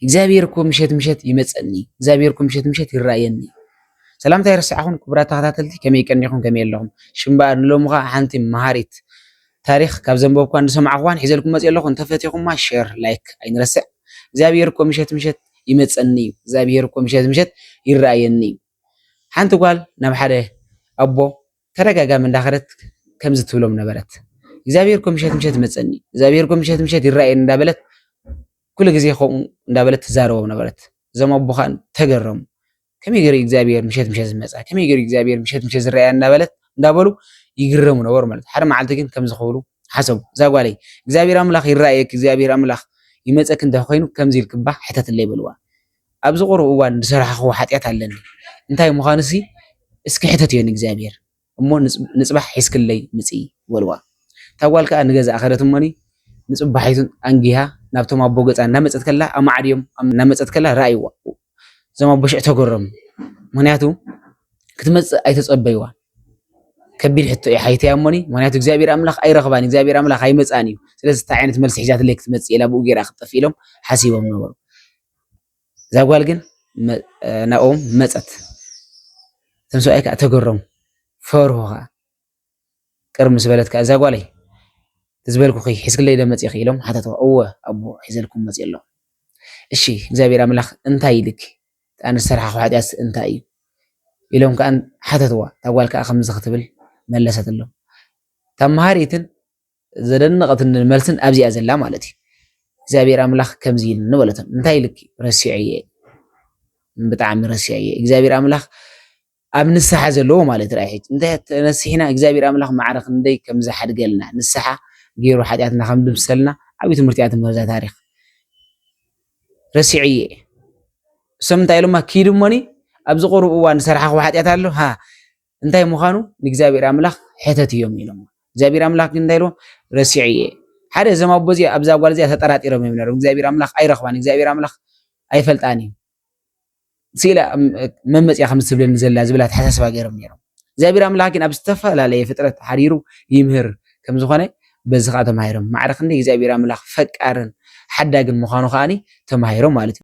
እግዚአብሔር እኮ ምሸት ይመጸኒ እግዚአብሔር እኮ ምሸት ይራየኒ ሰላምታ ይርስዓኹም ክቡራት ተኸታተልቲ ከመይ ቀኒኹም ከመይ ኣለኹም ሽምባር ንሎምኻ ሓንቲ መሃሪት ታሪክ ካብ ዘንበብኳ እንሰማዕኳን ሒዘልኩም መጽ ኣለኹ እንተፈቲኹማ ሼር ላይክ አይንረስዕ እግዚአብሔር እኮ ምሸት ይመጸኒ እግዚአብሔር እኮ ምሸት ይራየኒ ሓንቲ ጓል ናብ ሓደ ኣቦ ተረጋጋሚ እንዳኸረት ከምዚ ትብሎም ነበረት እግዚአብሔር እኮ ምሸት ይመጸኒ እግዚአብሔር እኮ ምሸት ይራየኒ እንዳበለት ኩሉ ግዜ ከምኡ እንዳበለት ትዛረቦም ነበረት እዞም ኣቦ ኸ ተገረሙ ከመይ ገይሩ እግዚአብሔር ምሸት ዝመጻ ከመይ ገይሩ እግዚአብሔር ምሸት ዝራያ እንዳበሉ ይግረሙ ነበሩ ማለት ሓደ መዓልቲ ግን ከም ዝኸብሉ ሓሰቡ እዛ ጓለይ እግዚአብሔር ኣምላኽ ይራየክ እግዚአብሔር ኣምላኽ ይመጸክ እንተ ኮይኑ ከምዚ ኢልክባ ሕተትለ ይበልዋ ኣብዚ ቁርብ እዋን ዝሰራሕኽዎ ሓጢአት ኣለኒ እንታይ ምዃኑሲ እስኪ ሕተት እየን እግዚአብሔር እሞ ንጽባሕ ሒዝክለይ ምጽ ይበልዋ እታ ጓል ከዓ ንገዛ ኣኸረት እሞኒ ንጽባሒቱን አንጊሃ ናብቶም ኣቦ ገጻ እናመጸት ከላ ኣማዕድዮም እናመጸት ከላ ራእይዋ እዞም ኣቦ ሽዕ ተገረሙ ምክንያቱ ክትመጽእ ኣይተጸበይዋ ከቢድ ሕቶ ሓይተያ እሞኒ ምክንያቱ እግዚአብሔር ኣምላኽ ኣይረኽባን እግዚአብሔር ኣምላኽ ኣይመጻን እዩ ስለዚ እንታይ ዓይነት መልሲ ሒዛትለይ ክትመጽእ ኢላ ብኡ ጌራ ክትጠፊ ኢሎም ሓሲቦም ነበሩ እዛ ጓል ግን ናኦም መጸት እቶም ሰብኣይ ከዓ ተገረሙ ፈርሁ ከዓ ቅር ምስ በለት ከዓ እዛ ጓለይ ትዝበልኩ ሒዝክለይ ዶ መጽእ ኢሎም ሓተትዋ እወ ኣቦ ሒዘልኩም መጽእ ኣለኹ እሺ እግዚአብሔር ኣምላኽ እንታይ ኢልክ ኣነ ዝሰራሕኹ ሓጢአት እንታይ እዩ ኢሎም ከዓ ሓተትዋ እታ ጓል ከዓ ከምዚ ክትብል መለሰት ኣሎ እታ መሃሪትን ዘደነቐትን መልስን ኣብዚኣ ዘላ ማለት እዩ እግዚአብሔር ኣምላኽ ከምዚ ኢልኒ በለቶም እንታይ ኢልክ ረሲዐየ ብጣዕሚ ረሲዐየ እግዚአብሔር ኣምላኽ ኣብ ንስሓ ዘለዎ ማለት ራይ ሕጂ እንታይ ተነሲሕና እግዚአብሔር ኣምላኽ ማዕረ ክንደይ ከም ዝሓድገልና ንስሓ ገይሩ ሓጢአትና ከም ድምሰልና ዓብይ ትምህርቲ እያ ትምህርዛ ታሪክ ረሲዐየ እሶም እንታይ ኢሎማ ኪድ እሞኒ ኣብዚ ቁርብ እዋን ዝሰራሕኽዎ ሓጢአት ኣሎ ሃ እንታይ ምዃኑ ንእግዚአብሔር ኣምላኽ ሕተት እዮም ኢሎም እግዚአብሔር ኣምላኽ ግን እንታይ ኢሎም ረሲዐየ ሓደ እዞም ኣቦ እዚኣ ኣብዛ ጓል እዚኣ ተጠራጢሮም እዮም ነይሮም እግዚአብሔር ኣምላኽ ኣይረኽባን እግዚአብሔር ኣምላኽ ኣይፈልጣን እዩ ሲላ መመጽያ ከም ዝብለኒ ዘላ ዝብላ ተሓሳስባ ገይሮም ነይሮም እግዚአብሔር ኣምላኽ ግን ኣብ ዝተፈላለየ ፍጥረት ሓዲሩ ይምህር ከም ዝኾነ በዚ ከዓ ተማሂሮም ማዕረ ክንደይ እግዚአብሔር ኣምላኽ ፈቃርን ሓዳግን ምዃኑ ከዓኒ ተማሂሮም ማለት እዩ